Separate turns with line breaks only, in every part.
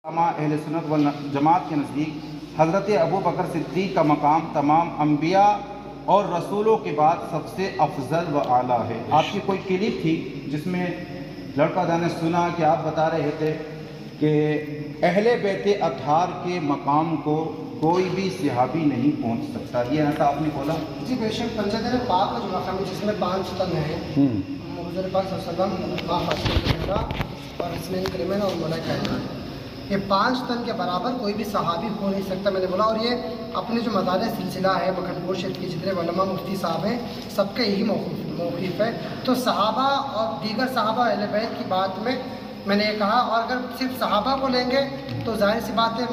اہل سنت و جماعت کے نزدیک حضرت ابو بکر صدیق کا مقام تمام انبیاء اور رسولوں کے بعد سب سے افضل و اعلیٰ ہے۔ آپ کی کوئی کلپ تھی جس میں لڑکا نے سنا کہ آپ بتا رہے تھے کہ اہل بیت اطہار کے مقام کو کوئی بھی صحابی نہیں پہنچ سکتا، یہ ایسا آپ نے بولا؟
جی بے شک پنجتن پاک کا جو مقام جس میں 5 تن ہیں، حضور پاک صلی اللہ علیہ وسلم اور اسمین کریمین اور ملائکہ، یہ 5 تن کے برابر کوئی بھی صحابی ہو نہیں سکتا، میں نے بولا۔ اور یہ اپنے جو مدار سلسلہ ہے مکھن پور شریف کے جتنے علماء مفتی صاحب ہیں سب کا یہی موقف ہے۔ تو صحابہ اور دیگر صحابہ اہل بیت کی بات میں نے یہ کہا، اور اگر صرف صحابہ کو لیں گے تو ظاہر سی بات ہے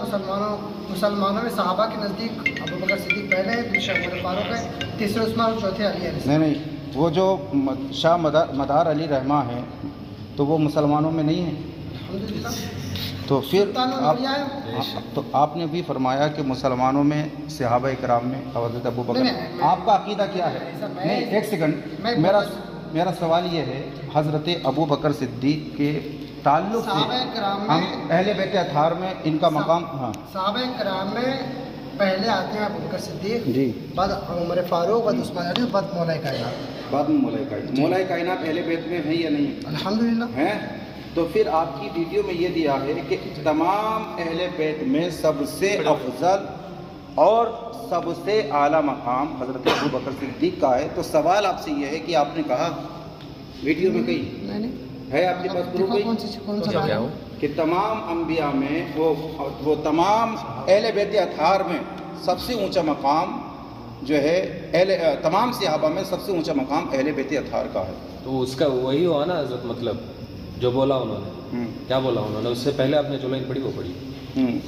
مسلمانوں میں صحابہ کے نزدیک ابو بکر صدیق پہلے ہیں، دوسرے عمر فاروق ہے، تیسرے عثمان اور چوتھے علی ہے۔
نہیں، وہ جو شاہ مدار علی رحمہ ہیں تو وہ مسلمانوں میں نہیں ہیں؟
الحمدللہ۔
تو پھر تو آپ نے بھی فرمایا کہ مسلمانوں میں صحابہ کرام میں حضرت ابو بکر، آپ کا عقیدہ کیا ہے؟ نہیں، ایک سیکنڈ، میرا سوال یہ ہے، حضرت ابو بکر صدیق کے تعلق سے ہم اہل بیت اطہار میں ان کا مقام، ہاں
صحابہ کرام میں پہلے آتے ہیں ابو بکر صدیق،
جی،
بعد عمر فاروق، بعد عثمان علی، بعد مولا کائنات،
بعد میں مولا کائنات اہل بیت میں ہے یا نہیں؟
الحمدللہ
ہیں۔ تو پھر آپ کی ویڈیو میں یہ دیا ہے کہ تمام اہل بیت میں سب سے افضل اور سب سے اعلیٰ مقام حضرت ابو بکر صدیق کا ہے۔ تو سوال آپ سے یہ ہے کہ آپ نے کہا ویڈیو میں کہیں ہے آپ کے پاس پروف کہ تمام انبیاء میں وہ تمام اہل بیت اطہار میں سب سے اونچا مقام جو ہے تمام صحابہ میں سب سے اونچا مقام اہل بیت اطہار کا ہے؟
تو اس کا وہی ہوا نا حضرت، مطلب جو بولا انہوں نے، کیا بولا انہوں نے؟ اس سے پہلے آپ نے جو لائن پڑھی وہ پڑھی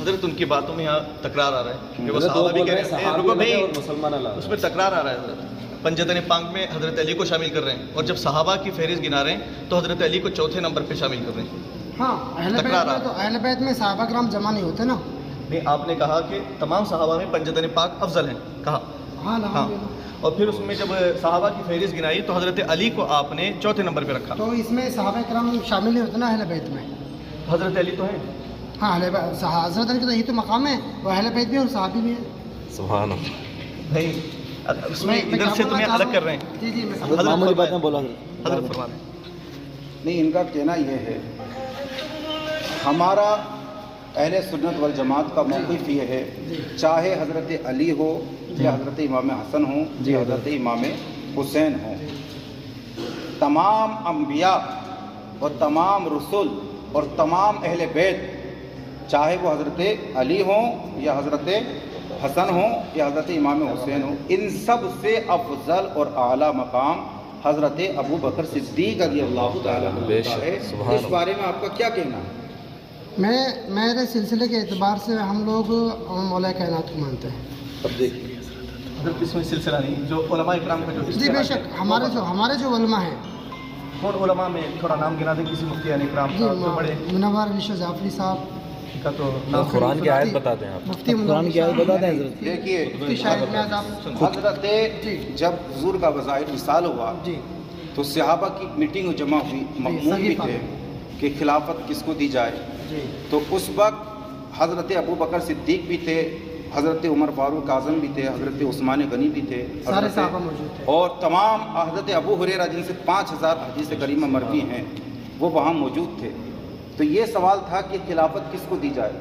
حضرت، ان کی باتوں میں یہاں تکرار آ رہا ہے کہ وہ صحابہ بھی کہہ رہے ہیں، مسلمان اس میں تکرار آ رہا ہے حضرت۔ پنجتن پاک میں حضرت علی کو شامل کر رہے ہیں، اور جب صحابہ کی فہرست گنا رہے ہیں تو حضرت علی کو چوتھے نمبر پہ شامل کر رہے ہیں۔
ہاں، اہل بیت میں صحابہ کرام جمع نہیں ہوتے نا۔
نہیں، آپ نے کہا کہ تمام صحابہ میں پنجتن پاک افضل ہیں، کہا ہاں، اور پھر اس میں جب صحابہ کی فہرست گنائی تو حضرت علی کو آپ نے چوتھے نمبر پہ رکھا۔
تو اس میں صحابہ کرام شامل نہیں ہوتے نا اہل بیت میں؟
حضرت علی تو ہیں،
ہاں، حضرت علی کا یہی تو مقام ہے، وہ اہل بیت بھی اور صحابی بھی ہیں۔
سبحان اللہ۔
نہیں، اس میں ادھر سے تمہیں الگ کر رہے ہیں۔
جی
حضرت فرما رہے ہیں۔
نہیں، ان کا کہنا یہ ہے، ہمارا اہل سنت والجماعت کا موقف یہ ہے، چاہے حضرت علی ہو یا حضرت امام حسن ہوں یا حضرت امام حسین ہوں، تمام انبیاء اور تمام رسول اور تمام اہل بیت، چاہے وہ حضرت علی ہوں یا حضرت حسن ہوں یا حضرت امام حسین ہوں، ان سب سے افضل اور اعلیٰ مقام حضرت ابو بکر صدیق رضی اللہ تعالیٰ عنہ ہے۔ اس بارے میں آپ کا کیا کہنا ہے؟
میرے سلسلے کے اعتبار سے ہم لوگ مولا کائنات کو مانتے ہیں۔
اب دیکھیے حضرت، اس میں سلسلہ نہیں، جو علماء اکرام کا جو
جی بے شک، ہمارے جو علماء ہیں،
کون علماء میں تھوڑا نام گنا دیں کسی مفتی اکرام کا جو بڑے
منور علی شاہ جعفری صاحب
کا، تو
قرآن کی آیت بتاتے ہیں آپ؟
مفتی قرآن کی آیت بتاتے ہیں حضرت۔
دیکھیے،
حضرت
جب حضور کا وظائف وصال ہوا تو صحابہ کی میٹنگ جمع ہوئی، مقمون بھی تھے کہ خلافت کس کو دی جائے، تو اس وقت حضرت ابو بکر صدیق بھی تھے، حضرت عمر فاروق اعظم بھی تھے، حضرت عثمان غنی بھی تھے،
سارے صحابہ موجود تھے، اور
تمام حضرت ابو ہریرہ جن سے 5000 حدیث کریمہ مروی ہیں وہ وہاں موجود تھے۔ تو یہ سوال تھا کہ خلافت کس کو دی جائے،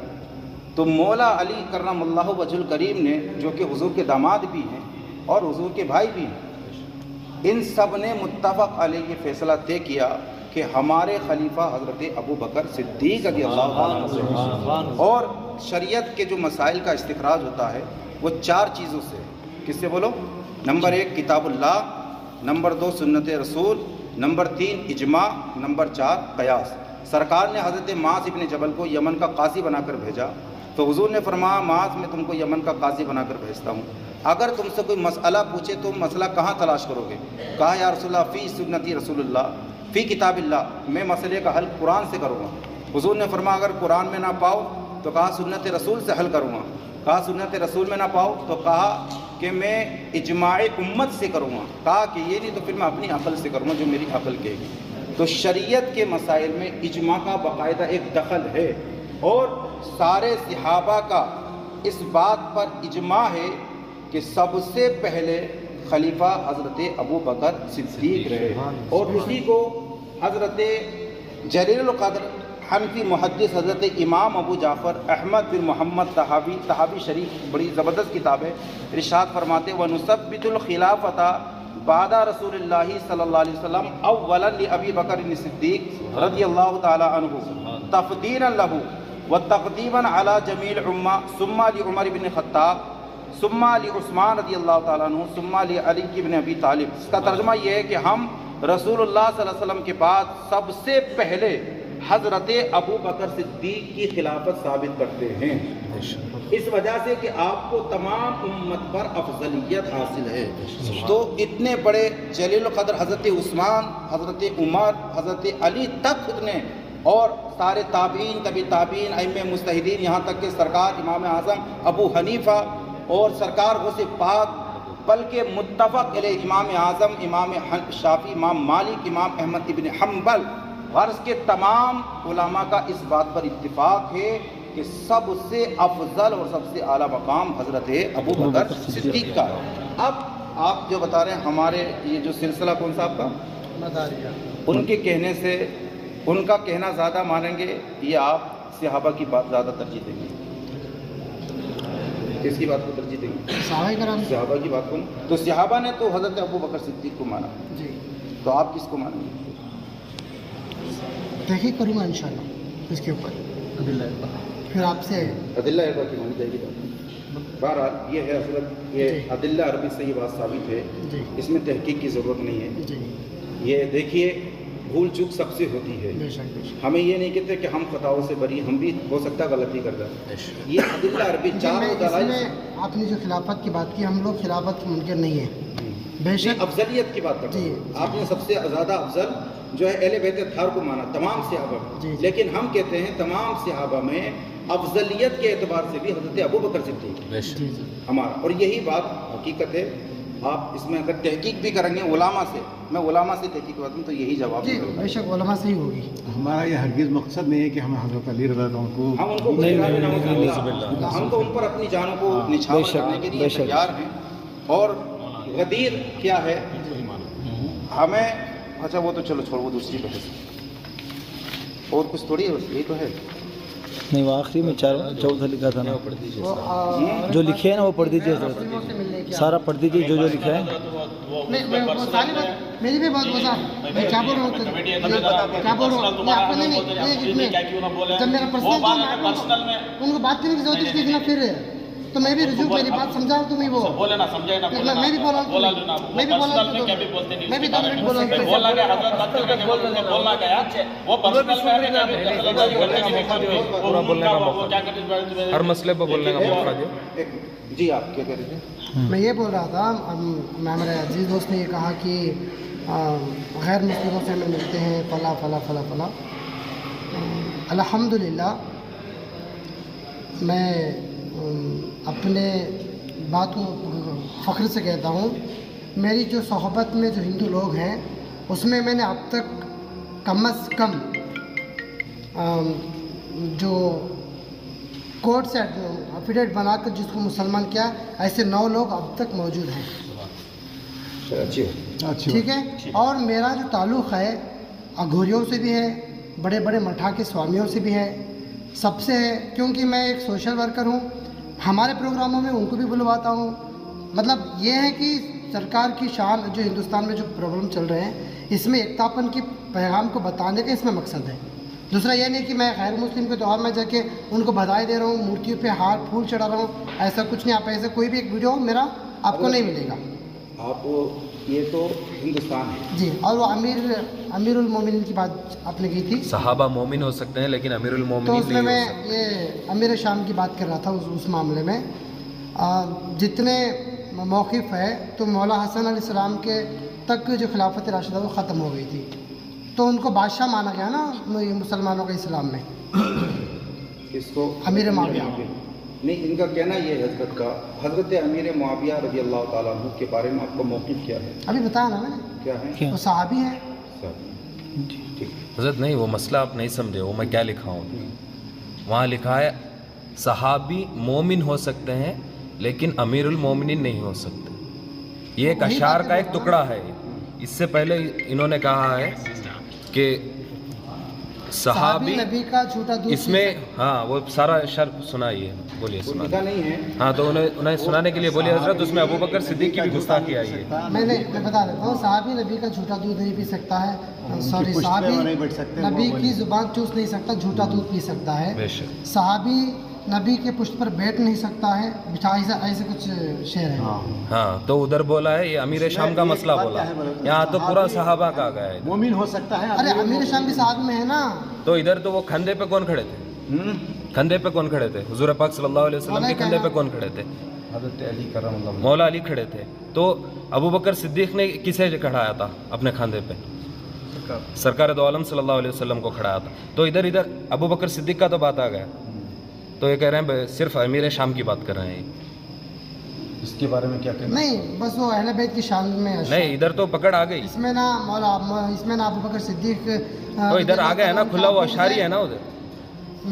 تو مولا علی کرم اللہ وجہ الکریم نے، جو کہ حضور کے داماد بھی ہیں اور حضور کے بھائی بھی ہیں، ان سب نے متفق علیہ یہ فیصلہ طے کیا کہ ہمارے خلیفہ حضرت ابو بکر صدیق رضی اللہ تعالیٰ عنہ، اور شریعت کے جو مسائل کا استخراج ہوتا ہے وہ 4 چیزوں سے، کس سے بولو؟ نمبر 1 کتاب اللہ، نمبر 2 سنت رسول، نمبر 3 اجماع، نمبر 4 قیاس۔ سرکار نے حضرت معاذ ابن جبل کو یمن کا قاضی بنا کر بھیجا، تو حضور نے فرمایا معاذ میں تم کو یمن کا قاضی بنا کر بھیجتا ہوں، اگر تم سے کوئی مسئلہ پوچھے تو مسئلہ کہاں تلاش کرو گے؟ کہا یا رسول اللہ فی سنتی رسول اللہ فی کتاب اللہ، میں مسئلے کا حل قرآن سے کروں گا۔ حضور نے فرمایا اگر قرآن میں نہ پاؤ تو کہا سنت رسول سے حل کروں گا، کہا سنت رسول میں نہ پاؤ تو کہا کہ میں اجماع امت سے کروں گا، کہا کہ یہ نہیں تو پھر میں اپنی عقل سے کروں گا جو میری عقل کہے گی۔ تو شریعت کے مسائل میں اجماع کا باقاعدہ ایک دخل ہے، اور سارے صحابہ کا اس بات پر اجماع ہے کہ سب سے پہلے خلیفہ حضرت ابو بکر صدیق رہے، اور اسی کو حضرت جلیل القدر حنفی محدث حضرت امام ابو جعفر احمد بن محمد طحاوی شریف بڑی زبردست کتاب ہے، ارشاد فرماتے وَنُثَبِّتُ الْخِلَافَةَ بعد رسول اللہ صلی اللہ علیہ وسلم اولا لابی بکر صدیق رضی اللہ تعالی عنہ تفضیلا لہ وتقدیما علی جمیع الامہ ثم لعمر بن خطاب ثم لعثمان رضی اللہ تعالی عنہ ثم لعلی بن ابی طالب۔ اس کا ترجمہ یہ ہے کہ ہم رسول اللہ صلی اللہ علیہ وسلم کے بعد سب سے پہلے حضرت ابو بکر صدیق کی خلافت ثابت کرتے ہیں، اس وجہ سے کہ آپ کو تمام امت پر افضلیت حاصل ہے۔ تو اتنے بڑے جلیل القدر حضرت عثمان، حضرت عمر، حضرت علی تک خود نے، اور سارے تابعین، طبی تابعین، ائمہ مجتہدین، یہاں تک کہ سرکار امام اعظم ابو حنیفہ اور سرکار غوث پاک، بلکہ متفق علیہ امام اعظم، امام شافعی، امام مالک، امام احمد ابن حنبل، غرض کے تمام علماء کا اس بات پر اتفاق ہے کہ سب سے افضل اور سب سے اعلیٰ مقام حضرت ابو بکر صدیق کا ہے۔ اب آپ جو بتا رہے ہیں ہمارے یہ جو سلسلہ کون سا آپ کا
مداریہ،
ان کے کہنے سے ان کا کہنا زیادہ مانیں گے یا آپ صحابہ کی بات زیادہ ترجیح دیں گے؟ کس کی بات کو ترجیح دیں گے؟
صحابہ کرام،
صحابہ کی بات کو۔ تو صحابہ نے تو حضرت ابو بکر صدیق کو مانا،
جی
تو آپ کس کو مانیں گے؟
تحقیق کروں گا انشاءاللہ اس کے اوپر، پھر آپ سے
عدلہ اربا کی مانی جائے گی بات۔ بہرحال یہ ہے حضرت، یہ عدلہ عربی سے یہ بات ثابت ہے،
جی
اس میں تحقیق کی ضرورت نہیں ہے۔
جی
یہ دیکھیے بھول چوک سب سے ہوتی ہے،
بے شک بے شک۔
ہمیں یہ نہیں کہتے کہ ہم خطاؤں سے بری، ہم بھی ہو سکتا ہے غلطی کرتا ہے۔ یہ عدلہ عربی
جی،
چار
میں اس
دلائل
میں آپ نے جو خلافت کی بات کی، ہم لوگ خلافت منکر نہیں ہیں، بے
یہ
شک۔
افضلیت کی بات کرتے
جی،
ہیں، آپ نے سب سے زیادہ افضل جو ہے اہل بیت اطہار کو مانا تمام صحابہ میں،
جی، جی۔
لیکن ہم کہتے ہیں تمام صحابہ میں افضلیت کے اعتبار سے بھی حضرت ابو بکر صدیق
جی جی
ہمارا، اور یہی بات حقیقت ہے۔ آپ اس میں اگر تحقیق بھی کریں گے علماء سے، میں علماء سے تحقیق کرتا ہوں تو یہی جواب
جی،
نکلے گا۔
بے شک علماء سے ہی ہوگی۔
ہمارا یہ ہرگز مقصد نہیں ہے کہ ہم حضرت علی رضی اللہ عنہ کو
ہم ان کو ہم تو ان پر اپنی جانوں کو نچھاور کرنے کے لیے تیار ہیں۔ اور غدیر کیا ہے ہمیں، اچھا وہ تو چلو چھوڑ، وہ دوسری بحث، اور کچھ تھوڑی ہے، بس یہی تو ہے۔
نہیں وہ آخری میں چوتھا لکھا تھا نا،
وہ
جو لکھے ہیں نا وہ پڑھ دیجیے حضرت،
مسلموں سے ملنے کی
سارا پڑھ دیجیے جو جو لکھا ہے۔
نہیں، میں وہ ساری بات میری بھی بات وضاح، میں کیا بول رہا ہوں، کیا بول رہا ہوں، آپ کو نہیں جب میرا پرسنل ان کو بات کرنے کی ضرورت ہے، لیکن پھر تو میں بھی رجوع میری بات سمجھاؤں تو میں وہ
بولے نا سمجھے نا،
میں بھی بولا میں بھی بولا میں بھی 2 منٹ بولا
بولنا گیا حضرت بات کر کے بولنا گیا وہ پرسنل
پورا بولنے کا موقع، ہر مسئلے پہ بولنے کا موقع دے۔
جی آپ کیا کہہ رہے تھے؟
میں یہ بول رہا تھا، میرے عزیز دوست نے یہ کہا کہ غیر مسلموں سے ہمیں ملتے ہیں فلاں فلاں فلاں فلاں۔ الحمدللہ میں اپنے باتوں فخر سے کہتا ہوں، میری جو صحبت میں جو ہندو لوگ ہیں اس میں نے اب تک کم از کم جو کورٹ سے افیڈیوٹ بنا کر جس کو مسلمان کیا، ایسے 9 لوگ اب تک موجود ہیں،
اچھی
ٹھیک ہے۔ اور میرا جو تعلق ہے اگھوریوں سے بھی ہے، بڑے بڑے مٹھا کے سوامیوں سے بھی ہے، سب سے ہے، کیونکہ میں ایک سوشل ورکر ہوں، ہمارے پروگراموں میں ان کو بھی بلواتا ہوں۔ مطلب یہ ہے کہ سرکار کی شان جو ہندوستان میں جو پرابلم چل رہے ہیں اس میں ایکتاپن کی پیغام کو بتانے کا اس میں مقصد ہے۔ دوسرا یہ نہیں کہ میں غیر مسلم کے تہوار میں جا کے ان کو بدھائی دے رہا ہوں، مورتیوں پہ ہار پھول چڑھا رہا ہوں، ایسا کچھ نہیں۔ آپ ایسا کوئی بھی ایک ویڈیو میرا آپ کو نہیں ملے گا۔
آپ یہ تو ہندوستان ہے
جی، اور وہ امیر المومنین کی بات آپ نے کی تھی،
صحابہ مومن ہو سکتے ہیں لیکن امیر
تو
المومنین
اس میں
نہیں
میں
ہو سکتے۔
یہ امیر شام کی بات کر رہا تھا اس معاملے میں۔ جتنے موقف ہے تو مولا حسن علیہ السلام کے تک جو خلافت راشدہ وہ ختم ہو گئی تھی، تو ان کو بادشاہ مانا گیا نا مسلمانوں کے اسلام میں،
اس کو
امیر معاویہ۔
نہیں، ان کا کہنا یہ ہے حضرت کا، حضرت امیر معاویہ رضی اللہ تعالیٰ عنہ کے بارے میں آپ کا موقف کیا ہے؟
ابھی بتایا نا میں نے،
کیا ہے؟
وہ صحابی ہیں۔
ٹھیک،
حضرت نہیں، وہ مسئلہ آپ نہیں سمجھے، وہ میں کیا لکھا ہوں وہاں لکھا ہے صحابی مومن ہو سکتے ہیں لیکن امیر المومنین نہیں ہو سکتے. یہ ایک اشعار کا ایک ٹکڑا ہے. اس سے پہلے انہوں نے کہا ہے کہ صحابی
نبی کا جھوٹا دودھ
اس میں وہ سارا شرط سنائیے. بولیے سنا نہیں ہے تو انہیں سنانے کے لیے بولیے حضرت. اس میں ابو بکر صدیق کی بھی گستاخی آئی ہے.
میں بتا دیتا ہوں. صحابی نبی کا جھوٹا دودھ نہیں پی سکتا ہے. سوری, صحابی نبی کی زبان چوس نہیں سکتا, جھوٹا دودھ پی سکتا ہے.
بے شک.
صحابی نبی کے پشت پر بیٹھ نہیں سکتا ہے, بٹھائی سے ایسے کچھ شعر ہے.
ہاں تو ادھر بولا ہے یہ امیر شام کا مسئلہ بولا. یہاں تو پورا صحابہ کا گیا ہے.
مومن ہو سکتا ہے.
ارے امیر شام بھی صحابی میں ہے نا.
تو ادھر تو وہ کھندے پہ کون کھڑے تھے؟ کھندے پہ کون کھڑے تھے؟ حضور پاک صلی اللہ علیہ وسلم کے کھندے پہ کون کھڑے تھے؟
حضرت علی کرم اللہ.
مولا علی کھڑے تھے. تو ابو بکر صدیق نے کسے کھڑایا تھا اپنے کھاندے پہ؟ سرکار دو عالم صلی اللہ علیہ وسلم کو کھڑایا تھا. تو ادھر ابو بکر صدیق کا تو بات آ گیا. تو یہ کہہ رہے ہیں صرف امیر شام کی بات کر رہے ہیں.
اس کے بارے میں کیا کہنا؟
نہیں, بس وہ اہل بیت کی شان میں.
نہیں, ادھر تو پکڑ آ گئی.
اس میں نا مولا, اس میں نا ابو بکر صدیق
تو ادھر آ گیا ہے نا, کھلا ہوا اشعاری ہے نا ادھر.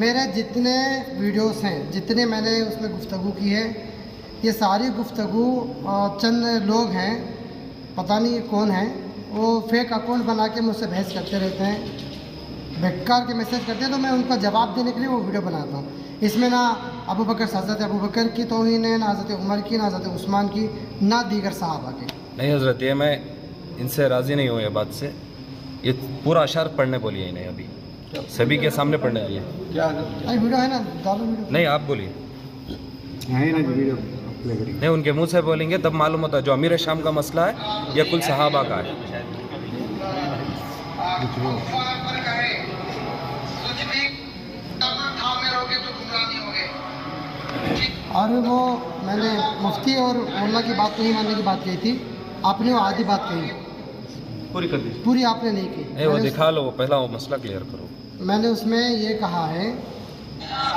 میرے جتنے ویڈیوز ہیں, جتنے میں نے اس میں گفتگو کی ہے, یہ ساری گفتگو چند لوگ ہیں, پتہ نہیں کون ہیں, وہ فیک اکاؤنٹ بنا کے مجھ سے بحث کرتے رہتے ہیں, بیکار کے میسج کرتے ہیں. تو میں ان کا جواب دینے کے لیے وہ ویڈیو بناتا ہوں. اس میں نہ ابو بکر حضرت ابو بکر کی توہین ہے, نہ حضرت عمر کی, نہ حضرت عثمان کی, نہ دیگر صحابہ کی.
نہیں حضرت, یہ میں ان سے راضی نہیں ہوں یہ بات سے. یہ پورا اشعار پڑھنے بولیے انہیں ابھی سبھی کے سامنے پڑھنے کے لیے.
ویڈیو ہے نا, ویڈیو
نہیں آپ بولیے. نہیں, ان کے منہ سے بولیں گے تب معلوم ہوتا ہے جو امیر شام کا مسئلہ ہے یا کل صحابہ کا ہے.
اور وہ میں نے مفتی اور مولانا کی بات نہیں ماننے کی بات کہی تھی. آپ نے وہ آدھی بات کہی,
پوری کر دیجیے.
پوری آپ نے نہیں کی.
نہیں وہ دکھا لو, پہلا وہ مسئلہ کلیئر کرو.
میں نے اس میں یہ کہا ہے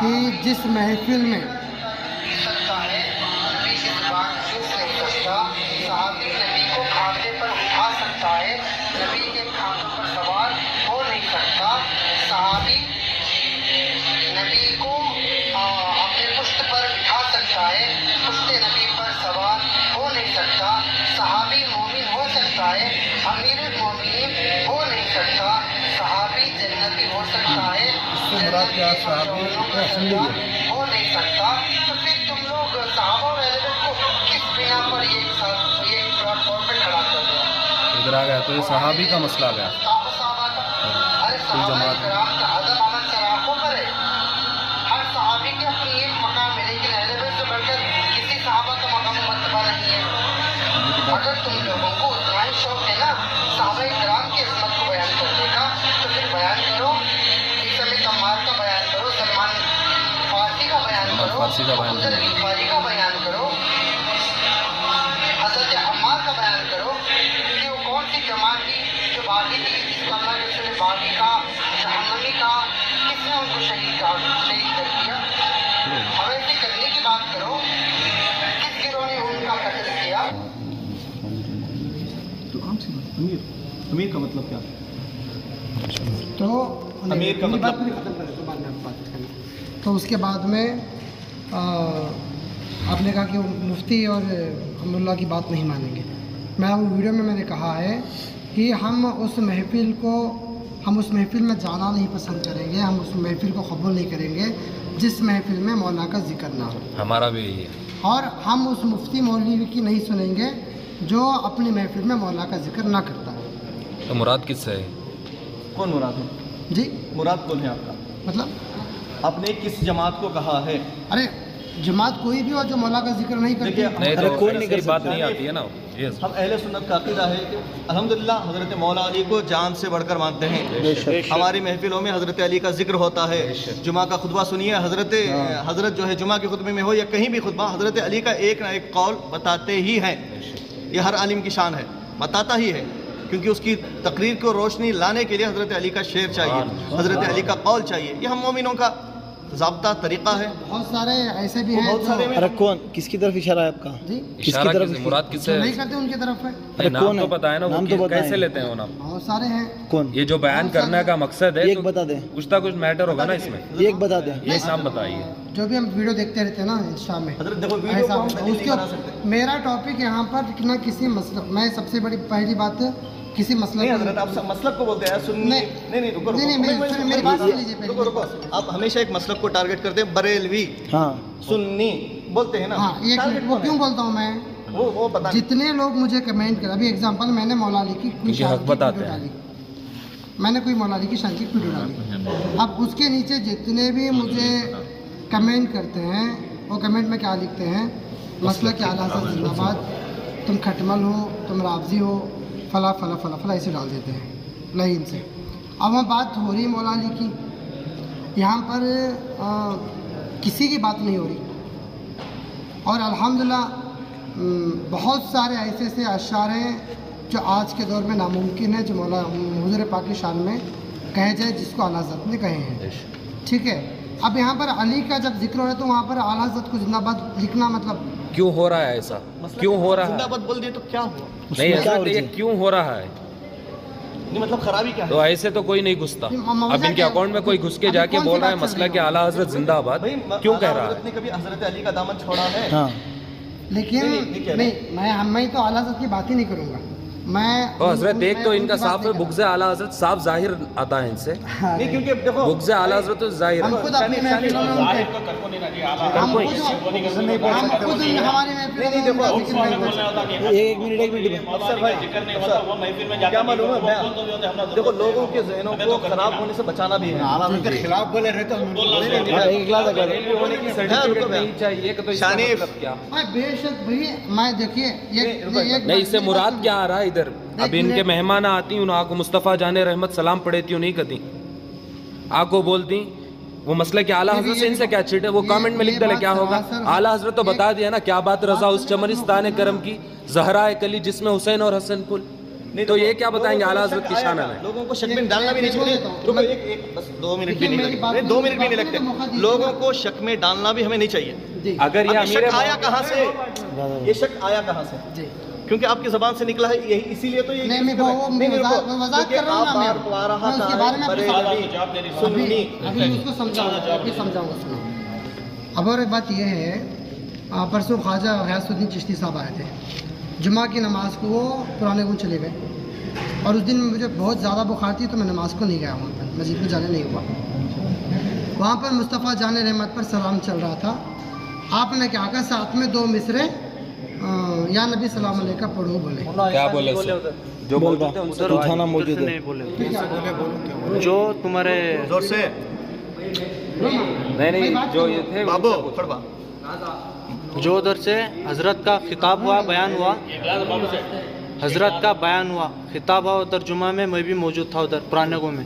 کہ جس محفل میں صحابی نبی کو کھاتے پر اٹھا سکتا ہے, نبی کے کھانوں پر سوار ہو نہیں سکتا. صحابی نبی کو اپنے پشت پر بٹھا سکتا ہے, پشت نبی پر سوار ہو نہیں سکتا. صحابی مومن ہو سکتا ہے, امیر المومنین ہو نہیں سکتا. صحابی جنتی ہو سکتا ہے, ہو نہیں سکتا. تو پھر تم لوگ صحابہ اور اہل بیت کو کس بنا پر یہ پلیٹ فارم پہ کھڑا کر دیا؟
ادھر آ گیا تو یہ صحابی کا مسئلہ آ گیا.
ارے صحابہ کرام کا ادب عمل سراخوں پر ہے. ہر صحابی کے اپنی ایک مقام ہے, لیکن اہل بیت سے بڑھ کر کسی صحابہ کا مقام مرتبہ نہیں ہے. اگر تم لوگوں کو اتنا ہی شوق ہے نا صحابہ کرام کی عظمت کو بیان کرنے کا, تو پھر بیان کرو. عیسی عمار کا بیان کرو, سلمان فارسی کا بیان کرو, حضرت غفاری کا بیان کرو, حضرت عمار کا بیان کرو کہ وہ کون سی جماعت تھی جو باغی تھی, جس کو اللہ کے رسول نے باغی کا, جہنمی کا, کس نے ان کو شہید کر دیا. حویثی کرنے کی بات کرو, کس گروہ نے ان کا قتل کیا.
امیر کا مطلب کیا؟
تو
امیر کا مطلب
تو اس کے بعد میں آپ نے کہا کہ مفتی اور اللہ کی بات نہیں مانیں گے. میں ویڈیو میں نے کہا ہے کہ ہم اس محفل میں جانا نہیں پسند کریں گے, ہم اس محفل کو قبول نہیں کریں گے جس محفل میں مولا کا ذکر نہ ہو.
ہمارا بھی یہی ہے.
اور ہم اس مفتی مولوی کی نہیں سنیں گے جو اپنی محفل میں مولا کا ذکر نہ کرتا ہے.
تو مراد کس سے ہے؟
کون مراد ہے؟
جی
مراد کون ہے آپ کا؟
مطلب
آپ نے کس جماعت کو کہا ہے؟
ارے جماعت کوئی بھی ہو جو مولا کا ذکر نہیں کرتی.
نہیں تو کوئی نہیں بات نہیں آتی ہے نا.
ہم اہل سنت کا عقیدہ ہے کہ الحمدللہ حضرت مولا علی کو جان سے بڑھ کر مانتے ہیں. ہماری محفلوں میں حضرت علی کا ذکر ہوتا ہے. جمعہ کا خطبہ سنیے, حضرت جو ہے جمعہ کے خطبے میں ہو یا کہیں بھی خطبہ, حضرت علی کا ایک نہ ایک قول بتاتے ہی ہیں. یہ ہر عالم کی شان ہے, بتاتا ہی ہے, کیونکہ اس کی تقریر کو روشنی لانے کے لیے حضرت علی کا شعر چاہیے, حضرت علی کا قول چاہیے. یہ ہم مومنوں کا ضابطہ طریقہ ہے.
بہت سارے ایسے بھی ہیں
بہت سارے
جو
میں
ارے کون کس کی طرف اشارہ ہے آپ کا؟
جی
کس کی
اشارہ
طرف
کس مراد کس
جو
سے؟
نہیں کرتے ان کی طرف ہے.
ارے
نام
کون
تو
ہے؟
بتائے نا، وہ
نام تو بتائیں.
کیسے لیتے ہیں وہ نام؟
بہت سارے ہیں.
کون؟
یہ جو بیان کرنے کا مقصد ہے
ایک
تو
بتا دیں.
کچھ نہ کچھ میٹر ہوگا نا اس میں.
ایک بتا دیں.
ایک نام بتائیے.
جو بھی ہم ویڈیو دیکھتے رہتے ہیں نا انسٹا میں،
حضرت دیکھو ویڈیو
ایسا
کو ہم دلیل
اس
نہیں
کے
بنا سکتے.
میرا ٹاپک یہاں پر نہ کسی مسلک، میں سب سے بڑی پہلی بات کسی مسئلہ
نہیں حضرت آپ مسلک کو بولتے ہیں سنی. نہیں رکو
میری بات سن لیجیے پہلے.
رکو آپ ہمیشہ ایک مسلک کو ٹارگٹ کرتے ہیں. بریلوی
ہاں
سنی بولتے ہیں نا.
ہاں ایک منٹ، وہ کیوں بولتا ہوں میں؟
وہ پتہ نہیں.
جتنے لوگ مجھے کمنٹ کرے، ابھی اگزامپل میں نے مولا علی کی کوئی
کیونکہ
شان
حق
کی
بتاتے
ویڈیو
ہیں.
ڈالی، میں نے کوئی مولا علی کی شان کی ویڈیو ڈالی. اب اس کے نیچے جتنے بھی مجھے کمنٹ کرتے ہیں وہ کمنٹ میں کیا لکھتے ہیں؟ مسئلہ کہ اعلیٰ حضرت زندہ باد، تم کھٹمل ہو، تم رافضی ہو، فلاں فلاں فلاں فلاں ایسے ڈال دیتے ہیں لائن سے. اب وہاں بات ہو رہی مولا علی کی، یہاں پر کسی کی بات نہیں ہو رہی. اور الحمدللہ بہت سارے ایسے ایسے اشعار ہیں جو آج کے دور میں ناممکن ہے جو مولا حضور پاک کی شان میں کہے جائے، جس کو اعلیٰ حضرت نے کہے ہیں. ٹھیک ہے. اب یہاں پر علی کا جب ذکر ہو رہا ہے تو وہاں پر اعلیٰ حضرت کو زندہ باد لکھنا مطلب
کیوں ہو رہا ہے ایسا؟ کیوں ہو رہا
زندہ
ہے؟
باد بول دیے تو کیا ہوا؟
نہیں حضرت یہ کیوں ہو رہا ہے؟
نہیں مطلب خرابی کیا ہے؟
تو ایسے تو کوئی نہیں گھستا. اب ان کے اکاؤنٹ میں کوئی گھس کے جا کے بول رہا ہے مسئلہ کہ اعلیٰ حضرت زندہ آباد، کیوں کہہ رہا
حضرت
ہے؟
نے کبھی حضرت علی کا دامن چھوڑا ہے؟
ہاں
لیکن نہیں میں تو اعلیٰ حضرت کی بات ہی نہیں کروں گا. میں
تو حضرت ایک تو ان کا صاف ہے بغض اعلیٰ حضرت صاف ظاہر آتا ہے ان سے.
نہیں کیونکہ دیکھو
بغض اعلیٰ حضرت تو ظاہر
ہم
ہے.
خود اپنی محفلوں میں ان کے ہم خود ہماری محفلوں میں
ایک منٹ
افسر بھائی کیا معلوم ہے میں دیکھو لوگوں کے ذہنوں کو خراب ہونے سے بچانا بھی ہے.
ان کے خلاف بولے رہے تو
ایک گلاس اگر
ہونے کی سرٹیفکیٹ نہیں چاہیے کہ تو اس کا
شانف.
مطلب کیا؟
بے شک بھائی میں دیکھیے
نہیں اس سے مراد کیا آ رہا ہے ادھر؟ اب ان کے مہمان آتی ہوں آپ کو مصطفیٰ جان رحمت سلام پڑھتی ہوں نہیں کہتی، آپ کو بولتی وہ مسئلہ کہ اعلیٰ حضرت سے ان سے کیا چٹ ہے؟ وہ کامنٹ میں لکھ ڈالے کیا ہوگا؟ اعلیٰ حضرت تو بتا دیا نا کیا بات رضا اس چمنستان کرم کی زہرا کلی جس میں حسین اور حسن پل. تو یہ کیا بتائیں گے اعلیٰ حضرت کی شان میں؟
لوگوں کو شک میں ڈالنا بھی نہیں چاہیے. ایک بس 2 منٹ بھی نہیں لگتے، 2 منٹ بھی نہیں لگتے. لوگوں کو شک میں ڈالنا بھی ہمیں نہیں چاہیے.
اگر یہ
اب یہ
امیر
شک آیا کہاں سے؟ یہ شک آیا کہاں سے؟
جی
کیونکہ آپ کی زبان سے نکلا ہے یہی، اسی لیے تو یہ
نہیں میں وضاحت کر رہا ہوں نا. میں اس کے بارے میں ابھی اس کو سمجھاؤں گا. سنو اب اور ایک بات یہ ہے، پرسوں خواجہ غیاث الدین چشتی صاحب آئے تھے، جمعہ کی نماز کو وہ پرانے گنج چلے گئے اور اس دن مجھے بہت زیادہ بخار تھی تو میں نماز کو نہیں گیا وہاں پر، مسجد میں جانے نہیں ہوا. وہاں پر مصطفیٰ جان رحمت پر سلام چل رہا تھا. آپ نے کیا کہا ساتھ میں 2 مصرے یا نبی سلام علیہ کا پڑھو بولے.
کیا بولے جو بولتے ہیں ان سے
تو تھانہ موجود ہے.
جو تمہارے
زور سے
نہیں جو یہ تھے
بابو پڑھوا
جو ادھر سے حضرت کا خطاب ہوا، بیان ہوا، حضرت کا بیان ہوا، خطاب ہوا ادھر جمعہ میں بھی موجود تھا ادھر پرانے گو میں.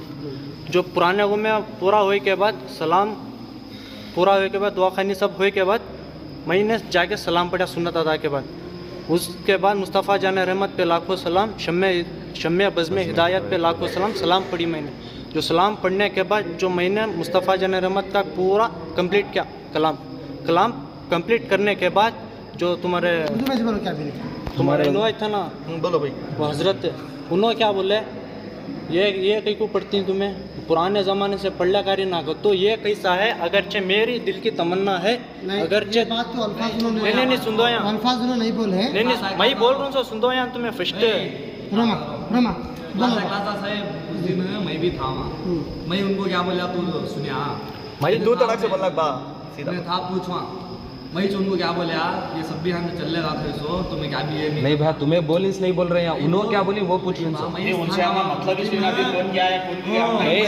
جو پرانے گو میں پورا ہوئے کے بعد سلام پورا ہوئے کے بعد دعا خانی سب ہوئے کے بعد میں نے جا کے سلام پڑھا سنت ادا کے بعد. اس کے بعد مصطفیٰ جان رحمت پہ لاکھوں سلام، شمع بزم ہدایت پہ لاکھوں سلام پڑھی میں نے. جو سلام پڑھنے کے بعد جو میں نے مصطفیٰ جان رحمت کا پورا کمپلیٹ کیا کلام کمپلیٹ کرنے کے بعد جو تمہارے انہوں تھا نا
بولو بھائی
وہ حضرت انہوں کیا بولے یہ کئی کو پڑھتی ہیں تمہیں پرانے زمانے سے پڑھلا کاری نہ کر. تو یہ کیسا ہے اگرچہ میری دل کی تمنا ہے اگرچہ
بات تو الفاظ انہوں نے
نہیں سن دو یہاں
الفاظ انہوں نہیں بولے ہیں.
نہیں میں بول رہا ہوں سو سن دو یہاں تمہیں فرسٹ
رما
میں بھی تھا وہاں. میں ان کو کیا بولا تو سنیا
بھائی 2 تڑاک سے بولنا با سیدھا
میں تھا پوچھوا میں ان کو کیا بولے یہ سب بھی ہم چل رہا تھا سو تو میں کیا بھی
نہیں بھائی تمہیں بولنس نہیں بول رہے ہیں انہوں کیا بولی وہ پوچھ ان سے.
ان سے ہمیں مطلب اس میں کون کیا ہے کون کیا ہے.